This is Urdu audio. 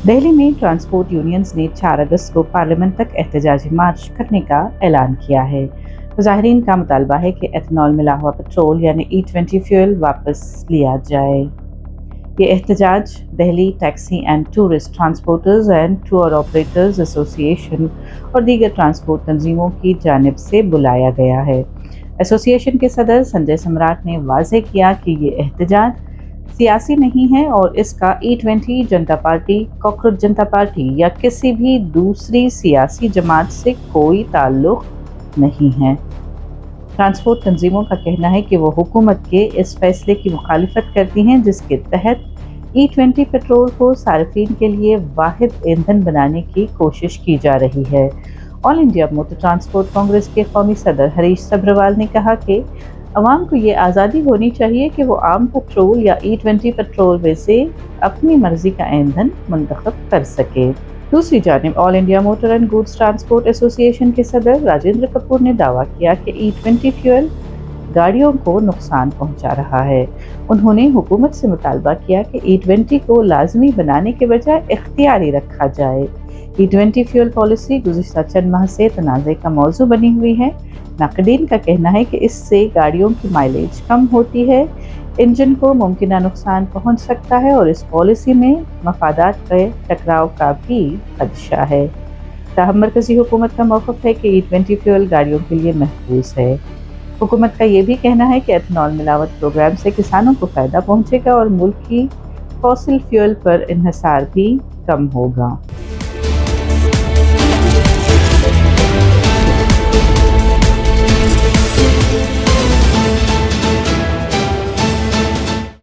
دہلی میں ٹرانسپورٹ یونینز نے 4 اگست کو پارلیمنٹ تک احتجاجی مارچ کرنے کا اعلان کیا ہے۔ مظاہرین کا مطالبہ ہے کہ ایتھنول ملا ہوا پٹرول یعنی E20 فیول واپس لیا جائے۔ یہ احتجاج Delhi taxi and tourist transporters and tour operators ایسوسی ایشن اور دیگر ٹرانسپورٹ تنظیموں کی جانب سے بلایا گیا ہے۔ ایسوسی ایشن کے صدر سنجے سمراٹ نے واضح کیا کہ یہ احتجاج سیاسی نہیں ہے اور اس کا E20 جنتا پارٹی، کاکروچ جنتا پارٹی یا کسی بھی دوسری سیاسی جماعت سے کوئی تعلق نہیں ہے۔ ٹرانسپورٹ تنظیموں کا کہنا ہے کہ وہ حکومت کے اس فیصلے کی مخالفت کرتی ہیں جس کے تحت E20 پٹرول کو صارفین کے لیے واحد ایندھن بنانے کی کوشش کی جا رہی ہے۔ آل انڈیا موٹر ٹرانسپورٹ کانگریس کے قومی صدر ہریش سبھروال نے کہا کہ عوام کو یہ آزادی ہونی چاہیے کہ وہ عام پٹرول یا E20 پٹرول میں سے اپنی مرضی کا ایندھن منتخب کر سکے۔ دوسری جانب all India motor and goods transport association کے صدر راجندر کپور نے دعویٰ کیا کہ E20 فیول گاڑیوں کو نقصان پہنچا رہا ہے۔ انہوں نے حکومت سے مطالبہ کیا کہ E20 کو لازمی بنانے کے بجائے اختیاری رکھا جائے۔ E20 فیول پالیسی گزشتہ چند ماہ سے تنازع کا موضوع بنی ہوئی ہے۔ ناقدین کا کہنا ہے کہ اس سے گاڑیوں کی مائلیج کم ہوتی ہے، انجن کو ممکنہ نقصان پہنچ سکتا ہے اور اس پالیسی میں مفادات کے ٹکراؤ کا بھی خدشہ ہے۔ تاہم مرکزی حکومت کا موقف ہے کہ E20 فیول گاڑیوں کے لیے محفوظ ہے۔ حکومت کا یہ بھی کہنا ہے کہ ایتھنول ملاوٹ پروگرام سے کسانوں کو فائدہ پہنچے گا اور ملک کی فوسل فیول پر انحصار بھی کم ہوگا۔